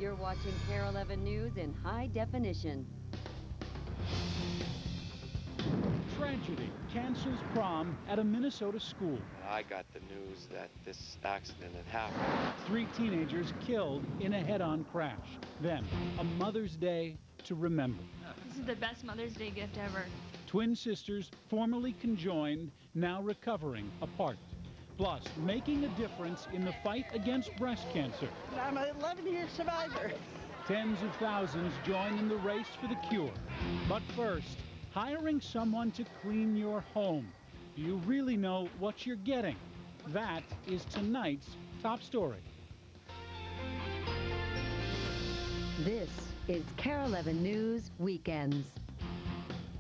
You're watching KARE 11 News in high definition. Tragedy cancels prom at a Minnesota school. I got the news that this accident had happened. 3 teenagers killed in a head-on crash. Then, a Mother's Day to remember. This is the best Mother's Day gift ever. Twin sisters, formerly conjoined, now recovering apart. Plus, making a difference in the fight against breast cancer. I'm an 11-year survivor. Tens of thousands join in the race for the cure. But first, hiring someone to clean your home. Do you really know what you're getting? That is tonight's top story. This is KARE 11 News Weekends.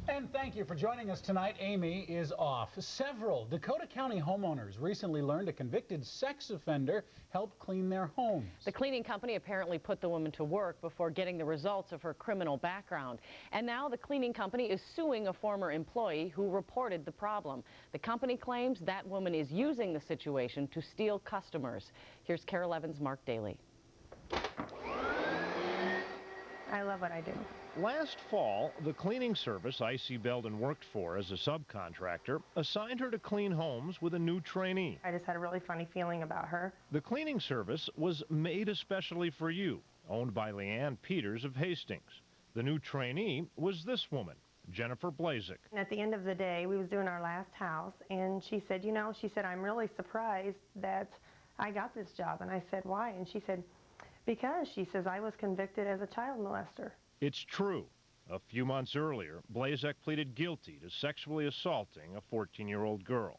And thank you for joining us tonight. Amy is off. Several Dakota County homeowners recently learned a convicted sex offender helped clean their homes. The cleaning company apparently put the woman to work before getting the results of her criminal background. And now the cleaning company is suing a former employee who reported the problem. The company claims that woman is using the situation to steal customers. Here's KARE 11's Mark Daly. I love what I do. Last fall, the cleaning service I.C. Belden worked for as a subcontractor assigned her to clean homes with a new trainee. I just had a really funny feeling about her. The cleaning service was made especially for you, owned by Leanne Peters of Hastings. The new trainee was this woman, Jennifer Blazik. At the end of the day, we was doing our last house, and she said, I'm really surprised that I got this job. And I said, why? And she said, because, she says, I was convicted as a child molester. It's true. A few months earlier, Blazik pleaded guilty to sexually assaulting a 14-year-old girl.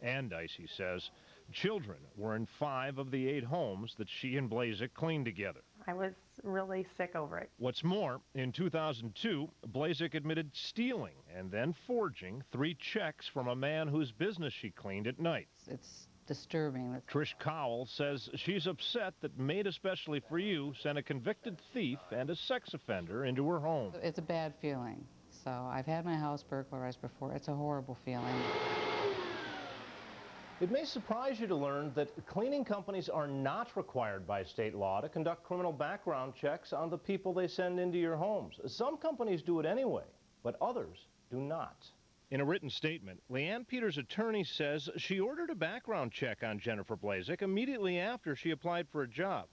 And, Icy says, children were in 5 of the 8 homes that she and Blazik cleaned together. I was really sick over it. What's more, in 2002, Blazik admitted stealing and then forging 3 checks from a man whose business she cleaned at night. It's disturbing. Trish Cowell says she's upset that Made Especially for You sent a convicted thief and a sex offender into her home. It's a bad feeling. So I've had my house burglarized before. It's a horrible feeling. It may surprise you to learn that cleaning companies are not required by state law to conduct criminal background checks on the people they send into your homes. Some companies do it anyway, but others do not. In a written statement, Leanne Peters' attorney says she ordered a background check on Jennifer Blazik immediately after she applied for a job.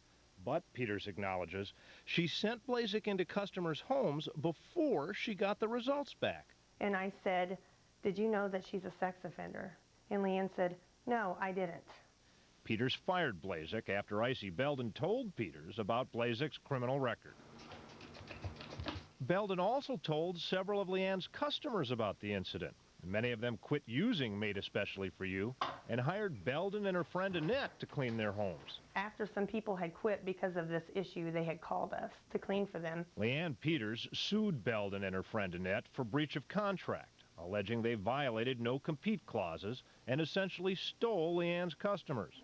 But Peters acknowledges she sent Blazik into customers' homes before she got the results back. And I said, did you know that she's a sex offender? And Leanne said, no, I didn't. Peters fired Blazik after I.C. Belden told Peters about Blazik's criminal record. Belden also told several of Leanne's customers about the incident. Many of them quit using Made Especially for You and hired Belden and her friend Annette to clean their homes. After some people had quit because of this issue, they had called us to clean for them. Leanne Peters sued Belden and her friend Annette for breach of contract, alleging they violated no-compete clauses and essentially stole Leanne's customers.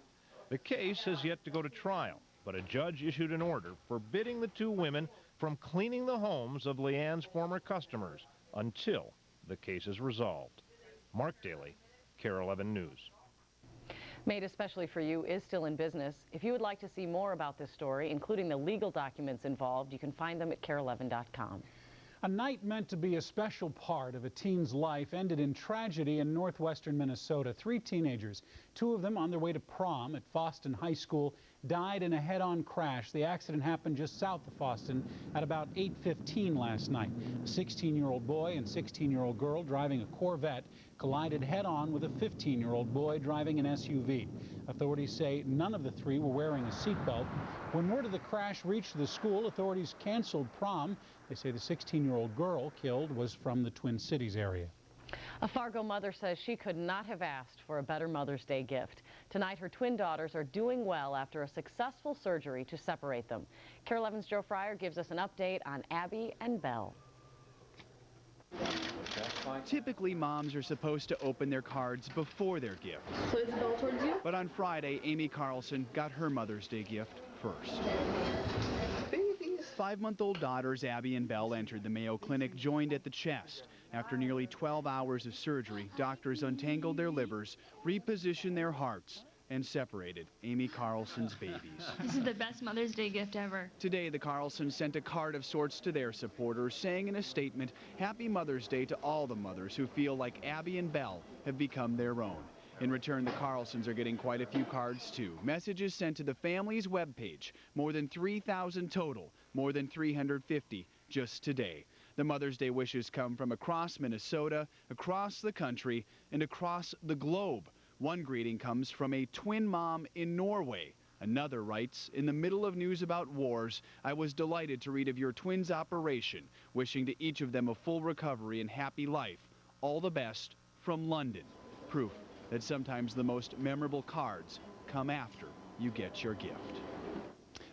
The case has yet to go to trial, but a judge issued an order forbidding the 2 women from cleaning the homes of Leanne's former customers until the case is resolved. Mark Daly, KARE 11 News. Made Especially for You is still in business. If you would like to see more about this story, including the legal documents involved, you can find them at KARE11.com. A night meant to be a special part of a teen's life ended in tragedy in northwestern Minnesota. 3 teenagers, 2 of them on their way to prom at Fosston High School, died in a head-on crash. The accident happened just south of Fosston at about 8:15 last night. A 16-year-old boy and 16-year-old girl driving a Corvette collided head-on with a 15-year-old boy driving an SUV. Authorities say none of the 3 were wearing a seatbelt. When word of the crash reached the school, authorities canceled prom. They say the 16-year-old girl killed was from the Twin Cities area. A Fargo mother says she could not have asked for a better Mother's Day gift. Tonight, her twin daughters are doing well after a successful surgery to separate them. KARE 11's Joe Fryer gives us an update on Abby and Belle. Typically, moms are supposed to open their cards before their gift. So it's Belle towards you? But on Friday, Amy Carlson got her Mother's Day gift first. 5-month-old daughters Abby and Belle entered the Mayo Clinic joined at the chest. After nearly 12 hours of surgery, doctors untangled their livers, repositioned their hearts, and separated Amy Carlson's babies. This is the best Mother's Day gift ever. Today, the Carlsons sent a card of sorts to their supporters, saying in a statement, Happy Mother's Day to all the mothers who feel like Abby and Belle have become their own. In return, the Carlsons are getting quite a few cards, too. Messages sent to the family's webpage. More than 3,000 total, more than 350 just today. The Mother's Day wishes come from across Minnesota, across the country, and across the globe. One greeting comes from a twin mom in Norway. Another writes, in the middle of news about wars, I was delighted to read of your twins' operation, wishing to each of them a full recovery and happy life. All the best from London. Proof that sometimes the most memorable cards come after you get your gift.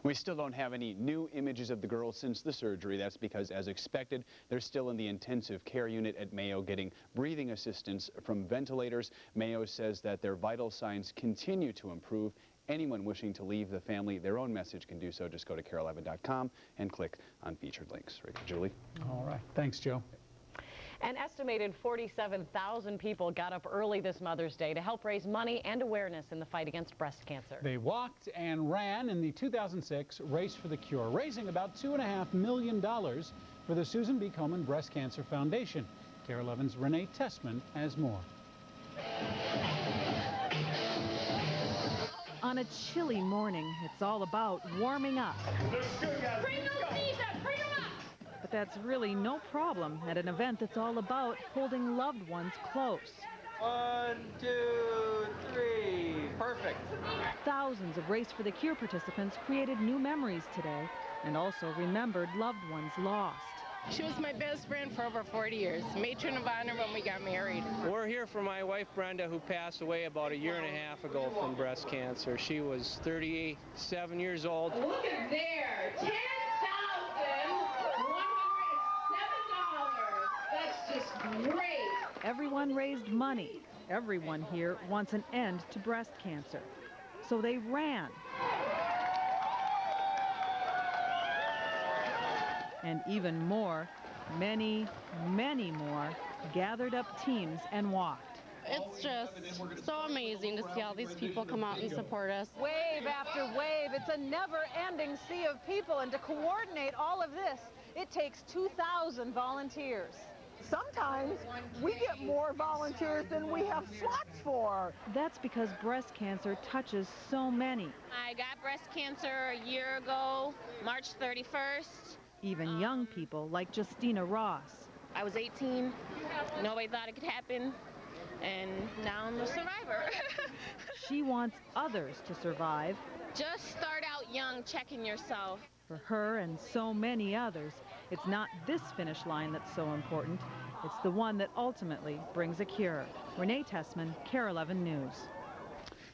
We still don't have any new images of the girls since the surgery. That's because, as expected, they're still in the intensive care unit at Mayo getting breathing assistance from ventilators. Mayo says that their vital signs continue to improve. Anyone wishing to leave the family their own message can do so. Just go to KARE11.com and click on featured links. Right, Julie? All right. Thanks, Joe. An estimated 47,000 people got up early this Mother's Day to help raise money and awareness in the fight against breast cancer. They walked and ran in the 2006 Race for the Cure, raising about $2.5 million for the Susan B. Komen Breast Cancer Foundation. KARE 11's Renee Tessman has more. On a chilly morning, it's all about warming up. Bring those knees up! Bring them up! But that's really no problem at an event that's all about holding loved ones close. 1, 2, 3. Perfect. Thousands of Race for the Cure participants created new memories today and also remembered loved ones lost. She was my best friend for over 40 years, matron of honor when we got married. We're here for my wife Brenda, who passed away about 1.5 years ago from breast cancer. She was 37 years old. Look at there, $10,107. That's just great. Everyone raised money. Everyone here wants an end to breast cancer. So they ran. And even more, many, many more, gathered up teams and walked. It's just so amazing to see all these people come out and support us. Wave after wave, it's a never-ending sea of people, and to coordinate all of this, it takes 2,000 volunteers. Sometimes we get more volunteers than we have slots for. That's because breast cancer touches so many. I got breast cancer a year ago, March 31st. Even young people like Justina Ross. I was 18, nobody thought it could happen, and now I'm a survivor. She wants others to survive. Just start out young, checking yourself. For her and so many others, it's not this finish line that's so important. It's the one that ultimately brings a cure. Renee Tessman, KARE 11 News.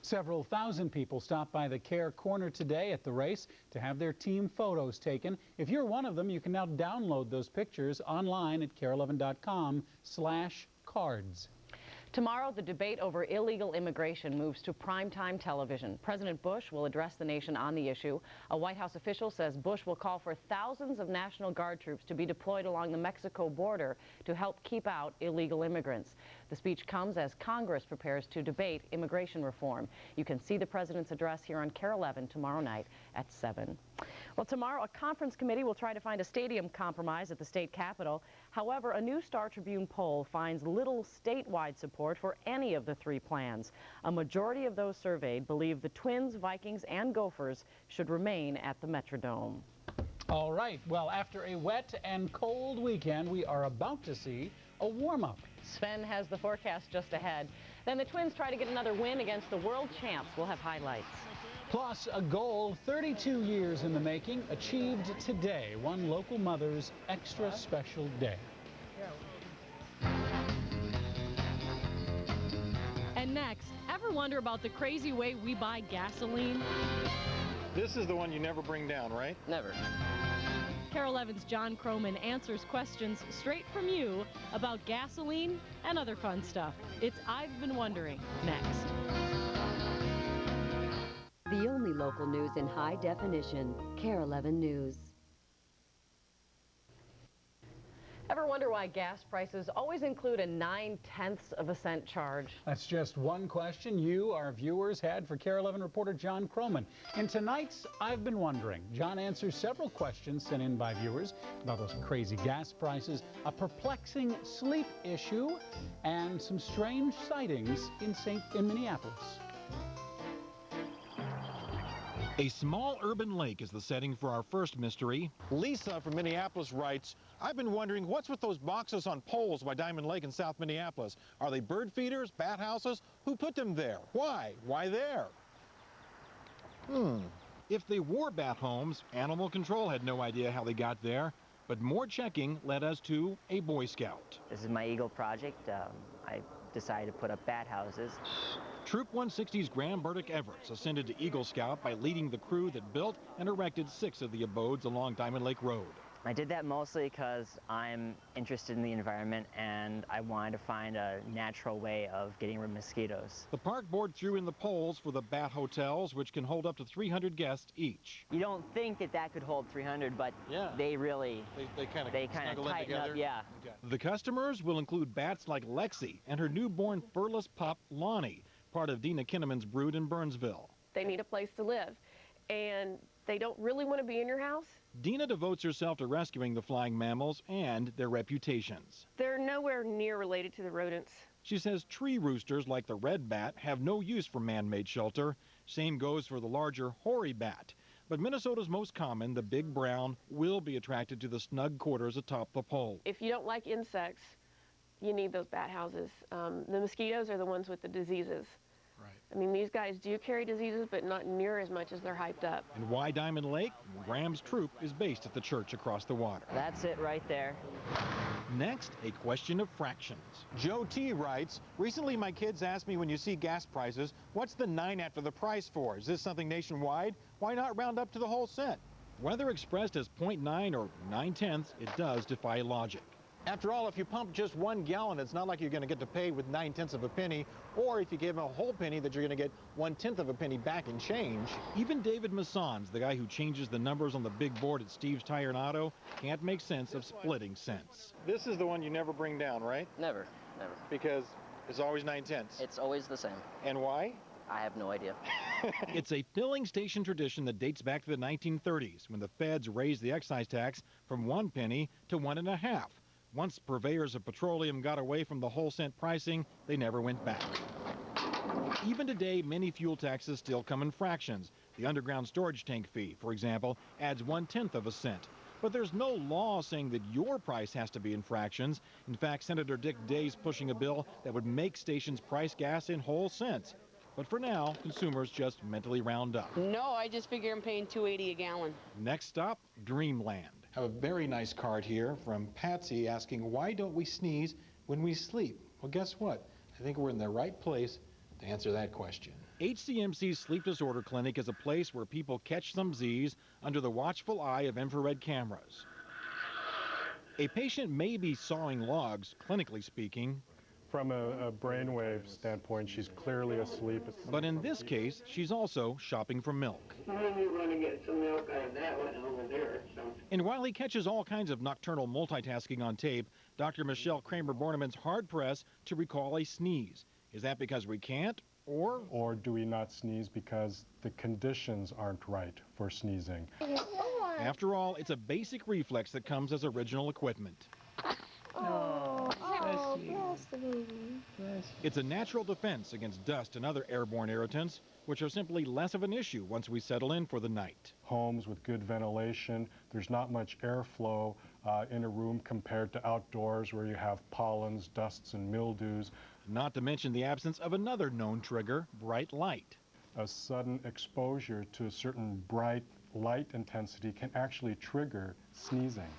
Several thousand people stopped by the KARE Corner today at the race to have their team photos taken. If you're one of them, you can now download those pictures online at KARE11.com/cards. Tomorrow, the debate over illegal immigration moves to primetime television. President Bush will address the nation on the issue. A White House official says Bush will call for thousands of National Guard troops to be deployed along the Mexico border to help keep out illegal immigrants. The speech comes as Congress prepares to debate immigration reform. You can see the president's address here on KARE 11 tomorrow night at 7. Well, tomorrow, a conference committee will try to find a stadium compromise at the state capitol. However, a new Star-Tribune poll finds little statewide support for any of the three plans. A majority of those surveyed believe the Twins, Vikings, and Gophers should remain at the Metrodome. All right. Well, after a wet and cold weekend, we are about to see a warm-up. Sven has the forecast just ahead. Then the Twins try to get another win against the world champs. We'll have highlights. Plus, a goal 32 years in the making, achieved today, one local mother's extra special day. And next, ever wonder about the crazy way we buy gasoline? This is the one you never bring down, right? Never. KARE 11's John Croman answers questions straight from you about gasoline and other fun stuff. It's I've Been Wondering, next. The only local news in high definition, KARE 11 News. Ever wonder why gas prices always include a 9/10 cent charge? That's just one question you, our viewers, had for KARE 11 reporter John Croman. In tonight's I've Been Wondering, John answers several questions sent in by viewers about those crazy gas prices, a perplexing sleep issue, and some strange sightings in Minneapolis. A small urban lake is the setting for our first mystery. Lisa from Minneapolis writes, I've been wondering what's with those boxes on poles by Diamond Lake in South Minneapolis. Are they bird feeders, bat houses? Who put them there? Why? Why there? If they were bat homes, animal control had no idea how they got there. But more checking led us to a Boy Scout. This is my Eagle project. I decided to put up bat houses. Troop 160's Graham Burdick Everts ascended to Eagle Scout by leading the crew that built and erected 6 of the abodes along Diamond Lake Road. I did that mostly because I'm interested in the environment and I wanted to find a natural way of getting rid of mosquitoes. The park board threw in the poles for the bat hotels, which can hold up to 300 guests each. You don't think that could hold 300, but they really, they kind of tighten up, yeah. Okay. The customers will include bats like Lexi and her newborn furless pup, Lonnie, part of Dina Kinnaman's brood in Burnsville. They need a place to live, and they don't really want to be in your house. Dina devotes herself to rescuing the flying mammals and their reputations. They're nowhere near related to the rodents. She says tree roosters like the red bat have no use for man-made shelter. Same goes for the larger hoary bat. But Minnesota's most common, the big brown, will be attracted to the snug quarters atop the pole. If you don't like insects, you need those bat houses. The mosquitoes are the ones with the diseases. I mean, these guys do carry diseases, but not near as much as they're hyped up. And why Diamond Lake? Graham's troop is based at the church across the water. That's it right there. Next, a question of fractions. Joe T. writes, recently my kids asked me when you see gas prices, what's the 9 after the price for? Is this something nationwide? Why not round up to the whole cent? Whether expressed as 0.9 or 9/10, it does defy logic. After all, if you pump just 1 gallon, it's not like you're going to get to pay with 9/10 of a penny, or if you give them a whole penny, that you're going to get 1/10 of a penny back in change. Even David Massons, the guy who changes the numbers on the big board at Steve's Tire and Auto, can't make sense of splitting cents. This is the one you never bring down, right? Never. Because it's always 9/10. It's always the same. And why? I have no idea. It's a filling station tradition that dates back to the 1930s, when the feds raised the excise tax from 1 penny to 1.5. Once purveyors of petroleum got away from the whole cent pricing, they never went back. Even today, many fuel taxes still come in fractions. The underground storage tank fee, for example, adds 1/10 cent. But there's no law saying that your price has to be in fractions. In fact, Senator Dick Day's pushing a bill that would make stations price gas in whole cents. But for now, consumers just mentally round up. No, I just figure I'm paying $2.80 a gallon. Next stop, Dreamland. I have a very nice card here from Patsy asking, why don't we sneeze when we sleep? Well, guess what? I think we're in the right place to answer that question. HCMC's Sleep Disorder Clinic is a place where people catch some Z's under the watchful eye of infrared cameras. A patient may be sawing logs, clinically speaking. From a brainwave standpoint, she's clearly asleep. But in this case, she's also shopping for milk. I'm going to get some milk out of that one over there. And while he catches all kinds of nocturnal multitasking on tape, Dr. Michelle Kramer-Borneman's hard-pressed to recall a sneeze. Is that because we can't, or do we not sneeze because the conditions aren't right for sneezing? After all, it's a basic reflex that comes as original equipment. Bless the baby. It's a natural defense against dust and other airborne irritants, which are simply less of an issue once we settle in for the night. Homes with good ventilation, there's not much airflow in a room compared to outdoors where you have pollens, dusts, and mildews. Not to mention the absence of another known trigger, bright light. A sudden exposure to a certain bright light intensity can actually trigger sneezing.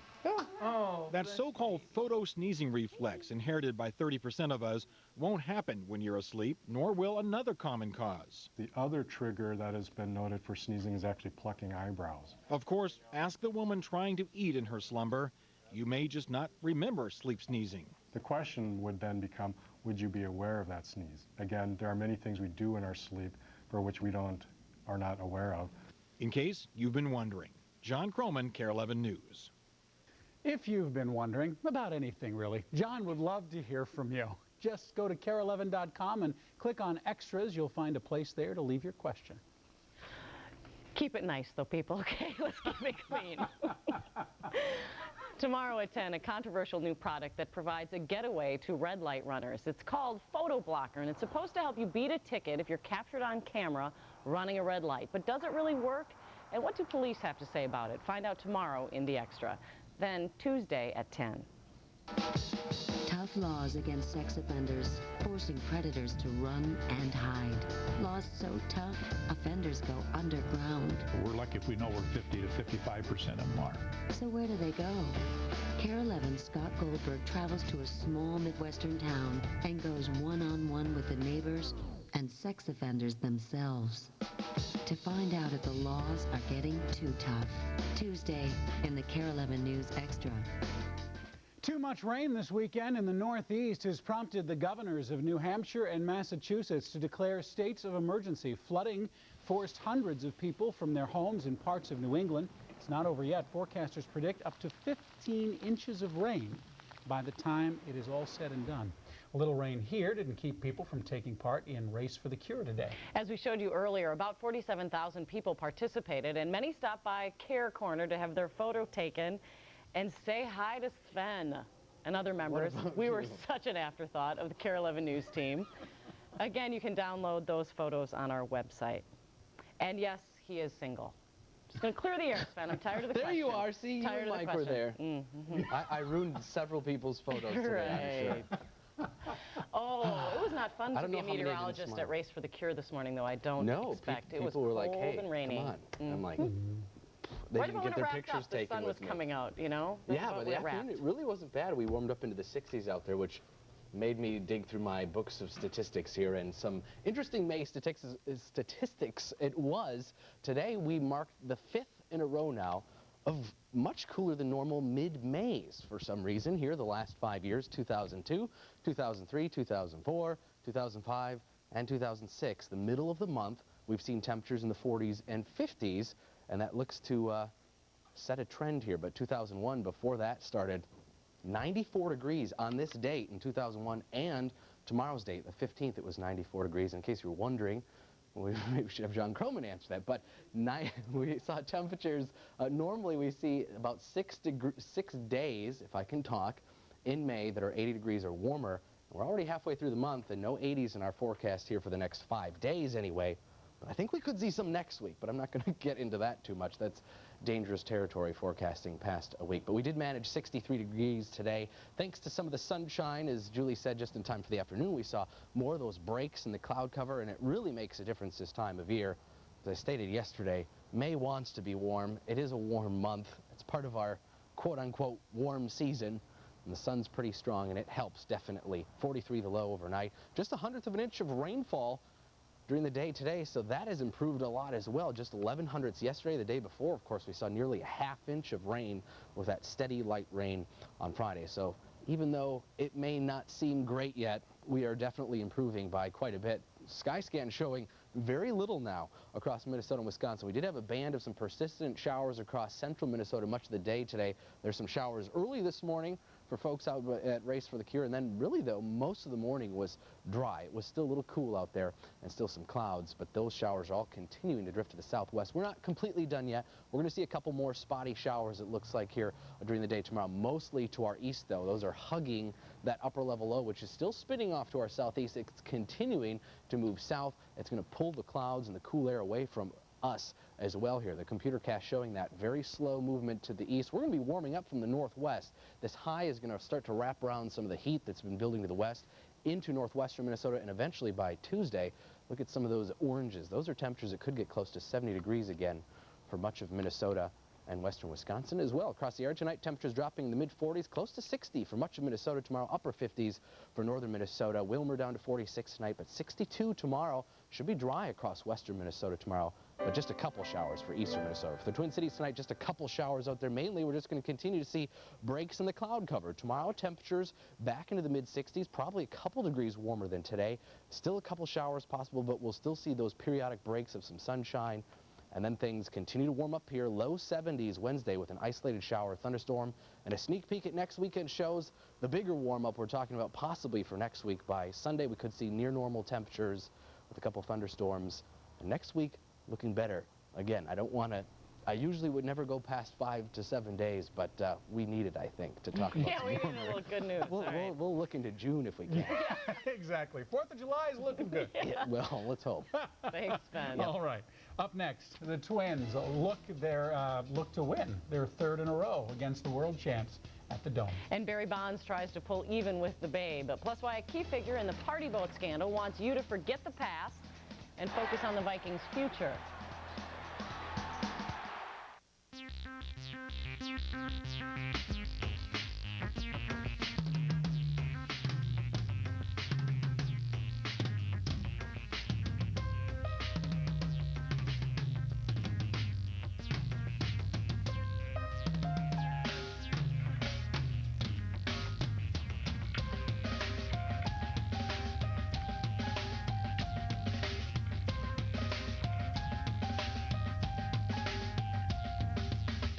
That so-called photo-sneezing reflex, inherited by 30% of us, won't happen when you're asleep, nor will another common cause. The other trigger that has been noted for sneezing is actually plucking eyebrows. Of course, ask the woman trying to eat in her slumber. You may just not remember sleep sneezing. The question would then become, would you be aware of that sneeze? Again, there are many things we do in our sleep for which we are not aware of. In case you've been wondering, John Croman, KARE 11 News. If you've been wondering about anything, really, John would love to hear from you. Just go to KARE11.com and click on Extras. You'll find a place there to leave your question. Keep it nice, though, people, okay? Let's keep it clean. Tomorrow at 10, a controversial new product that provides a getaway to red light runners. It's called Photo Blocker, and it's supposed to help you beat a ticket if you're captured on camera running a red light. But does it really work? And what do police have to say about it? Find out tomorrow in the Extra. Then Tuesday at 10. Tough laws against sex offenders, forcing predators to run and hide. Laws so tough, offenders go underground. We're lucky if we know where 50 to 55% of them are. So where do they go? KARE 11 Scott Goldberg travels to a small Midwestern town and goes one-on-one with the neighbors and sex offenders themselves to find out if the laws are getting too tough. Tuesday in the KARE 11 News Extra. Too much rain this weekend in the Northeast has prompted the governors of New Hampshire and Massachusetts to declare states of emergency. Flooding forced hundreds of people from their homes in parts of New England. It's not over yet. Forecasters predict up to 15 inches of rain by the time it is all said and done. A little rain here didn't keep people from taking part in Race for the Cure today. As we showed you earlier, about 47,000 people participated, and many stopped by KARE Corner to have their photo taken and say hi to Sven and other members. We were such an afterthought of the KARE 11 News team. Again, you can download those photos on our website. And yes, he is single. Just going to clear the air, Sven. I'm tired of the There question. you are. See, you and Mike were there. I ruined several people's photos today, I'm sure. Oh, it was not fun to be a meteorologist at Race for the Cure this morning, though. I don't expect. It was people were like, cold hey, and rainy. come on. I'm like, they Right didn't about get their when it pictures wrapped up, taken the sun with was me. coming out, you know? Yeah, by the afternoon, it really wasn't bad. We warmed up into the 60s out there, which made me dig through my books of statistics here, and some interesting May statistics it was. Today, we marked the 5th in a row now of much cooler than normal mid-Mays for some reason here the last 5 years, 2002, 2003, 2004, 2005, and 2006. The middle of the month, we've seen temperatures in the 40s and 50s, and that looks to set a trend here. But 2001, before that started, 94 degrees on this date in 2001, and tomorrow's date, the 15th, it was 94 degrees. In case you're wondering, maybe we should have John Croman answer that, but we saw temperatures, normally we see about 6 days, if I can talk, in May that are 80 degrees or warmer. We're already halfway through the month and no 80s in our forecast here for the next 5 days anyway. But I think we could see some next week, but I'm not going to get into that too much. That's dangerous territory forecasting past a week. But we did manage 63 degrees today thanks to some of the sunshine. As Julie said, just in time for the afternoon, we saw more of those breaks in the cloud cover, and it really makes a difference this time of year. As I stated yesterday, May wants to be warm. It is a warm month. It's part of our quote-unquote warm season. And the sun's pretty strong, and it helps definitely. 43 the low overnight. Just 1/100 of an inch of rainfall during the day today, so that has improved a lot as well. Just 11/100ths yesterday. The day before, of course, we saw nearly a ½ inch of rain with that steady light rain on Friday. So even though it may not seem great yet, we are definitely improving by quite a bit. Skyscan showing very little now across Minnesota and Wisconsin. We did have a band of some persistent showers across central Minnesota much of the day today. There's some showers early this morning for folks out at Race for the Cure, and then really though most of the morning was dry. It was still a little cool out there and still some clouds, but those showers are all continuing to drift to the southwest. We're not completely done yet. We're going to see a couple more spotty showers, it looks like, here during the day tomorrow, mostly to our east though. Those are hugging that upper level low, which is still spinning off to our southeast. It's continuing to move south. It's going to pull the clouds and the cool air away from us as well here. The computer cast showing that very slow movement to the east. We're going to be warming up from the northwest. This high is going to start to wrap around some of the heat that's been building to the west into northwestern Minnesota, and eventually by Tuesday, look at some of those oranges. Those are temperatures that could get close to 70 degrees again for much of Minnesota and western Wisconsin as well. Across the area tonight, temperatures dropping in the mid-40s, close to 60 for much of Minnesota tomorrow, upper 50s for northern Minnesota. Wilmer down to 46 tonight, but 62 tomorrow. Should be dry across western Minnesota tomorrow, but just a couple showers for eastern Minnesota. For the Twin Cities tonight, just a couple showers out there. Mainly, we're just going to continue to see breaks in the cloud cover. Tomorrow, temperatures back into the mid-60s, probably a couple degrees warmer than today. Still a couple showers possible, but we'll still see those periodic breaks of some sunshine And then things continue to warm up here. Low 70s Wednesday with an isolated shower or thunderstorm. And a sneak peek at next weekend shows the bigger warm up we're talking about possibly for next week. By Sunday, we could see near normal temperatures with a couple thunderstorms. And next week, looking better. Again, I usually would never go past 5 to 7 days, but we need it, I think, to talk about Yeah, we need a little good news. We'll look into June if we can. Exactly. 4th of July is looking good. Yeah, well, let's hope. Thanks, Ben. All right. Up next, the Twins look to win their 3rd in a row against the world champs at the Dome. And Barry Bonds tries to pull even with the Babe. Plus, why a key figure in the party boat scandal wants you to forget the past and focus on the Vikings' future.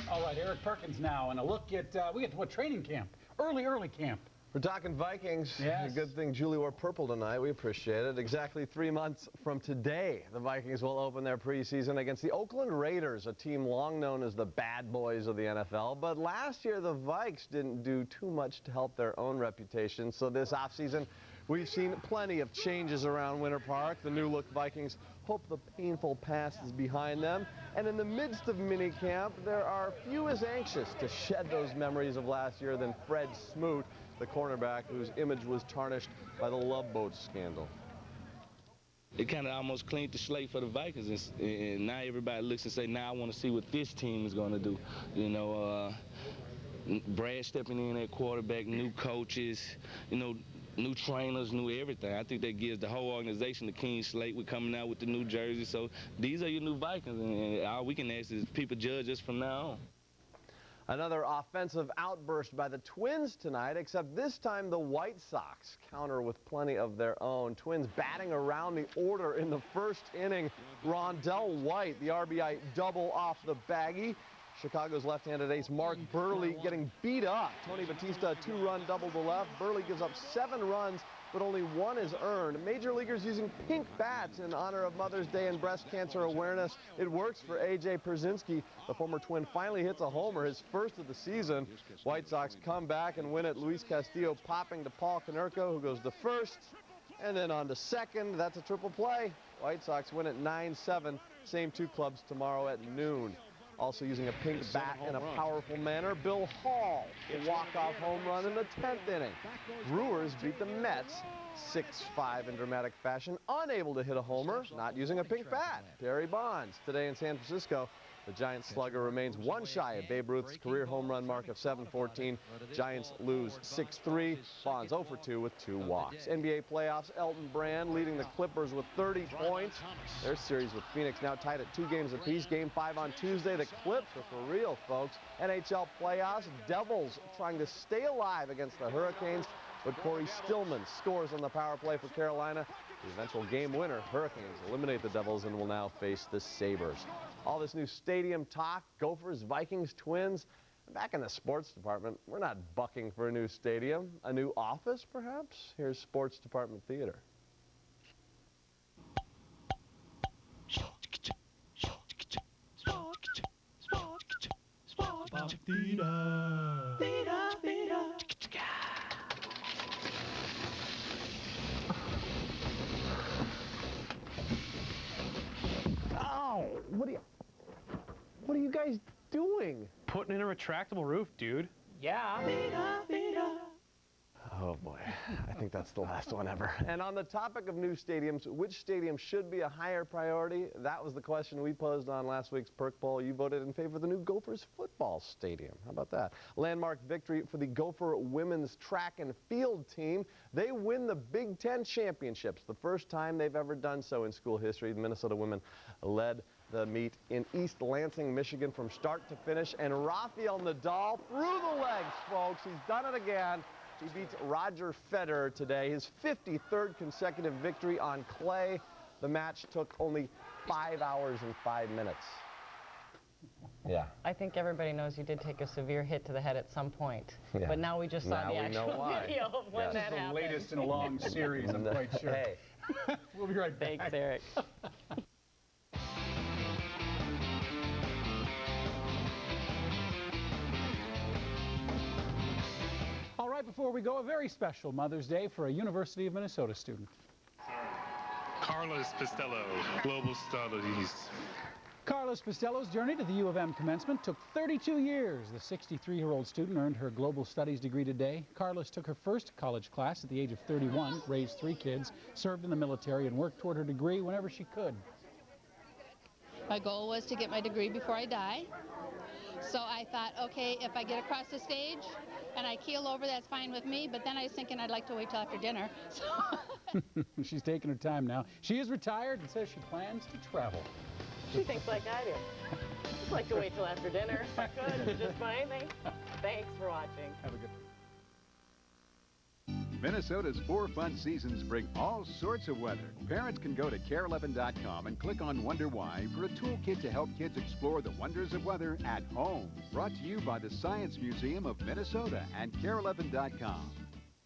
All right, Eric Perkins now, and a look at, we get to what, training camp, early camp. We're talking Vikings. Yes. A good thing Julie wore purple tonight. We appreciate it. Exactly 3 months from today, the Vikings will open their preseason against the Oakland Raiders, a team long known as the bad boys of the NFL. But last year, the Vikes didn't do too much to help their own reputation. So this offseason, we've seen plenty of changes around Winter Park. The new look Vikings hope the painful past is behind them. And in the midst of minicamp, there are few as anxious to shed those memories of last year than Fred Smoot, the cornerback whose image was tarnished by the Love Boat scandal. It kind of almost cleaned the slate for the Vikings, and now everybody looks and say, now I want to see what this team is going to do. You know, Brad stepping in at quarterback, new coaches, you know, new trainers, new everything. I think that gives the whole organization a clean slate. We're coming out with the new jersey, so these are your new Vikings, and all we can ask is people judge us from now on. Another offensive outburst by the Twins tonight, except this time the White Sox counter with plenty of their own. Twins batting around the order in the first inning. Rondell White, the RBI double off the baggie. Chicago's left-handed ace Mark Burley getting beat up. Tony Batista, a 2-run double to left. Burley gives up 7 runs, but only 1 is earned. Major leaguers using pink bats in honor of Mother's Day and breast cancer awareness. It works for A.J. Pierzynski. The former Twin finally hits a homer, his first of the season. White Sox come back and win it. Luis Castillo popping to Paul Konerko, who goes to first, and then on to second. That's a triple play. White Sox win it 9-7. Same 2 clubs tomorrow at noon. Also using a pink bat in a powerful manner, Bill Hall, a walk-off home run in the 10th inning. Brewers beat the Mets 6-5 in dramatic fashion, unable to hit a homer, not using a pink bat. Barry Bonds today in San Francisco. The Giants slugger remains 1 shy of Babe Ruth's career home run mark of 714. Giants lose 6-3. Bonds 0 for 2 with 2 walks. NBA playoffs, Elton Brand leading the Clippers with 30 points. Their series with Phoenix now tied at 2 games apiece. Game 5 on Tuesday. The Clips are for real, folks. NHL playoffs, Devils trying to stay alive against the Hurricanes. But Corey Stillman scores on the power play for Carolina. The eventual game winner, Hurricanes, eliminate the Devils and will now face the Sabres. All this new stadium talk, Gophers, Vikings, Twins. Back in the sports department, we're not bucking for a new stadium. A new office, perhaps? Here's Sports Department Theater. Oh, what are you guys doing? Putting in a retractable roof, dude. Yeah. Oh boy, I think that's the last one ever. And on the topic of new stadiums, which stadium should be a higher priority? That was the question we posed on last week's Perk Poll. You voted in favor of the new Gophers football stadium. How about that? Landmark victory for the Gopher women's track and field team. They win the Big Ten championships, the first time they've ever done so in school history. The Minnesota women led the meet in East Lansing, Michigan from start to finish. And Rafael Nadal through the legs, folks. He's done it again. He beats Roger Federer today, his 53rd consecutive victory on clay. The match took only 5 hours and 5 minutes. Yeah. I think everybody knows you did take a severe hit to the head at some point. Yeah. But now we just saw Now the we actual know why. video of when Yes. that The happened. latest in a long series, I'm quite sure. Hey. We'll be right back. Thanks, Eric. All right, before we go, a very special Mother's Day for a University of Minnesota student. Carlos Pistello, Global Studies. Carlos Pistello's journey to the U of M commencement took 32 years. The 63-year-old student earned her Global Studies degree today. Carlos took her first college class at the age of 31, raised 3 kids, served in the military, and worked toward her degree whenever she could. My goal was to get my degree before I die. So I thought, okay, if I get across the stage and I keel over, that's fine with me. But then I was thinking I'd like to wait till after dinner. So She's taking her time now. She is retired and says she plans to travel. She thinks like I do. Just like to wait till after dinner. If I could, just buy anything. Thanks for watching. Have a good Minnesota's 4 fun seasons bring all sorts of weather. Parents can go to KARE11.com and click on Wonder Why for a toolkit to help kids explore the wonders of weather at home. Brought to you by the Science Museum of Minnesota and KARE11.com.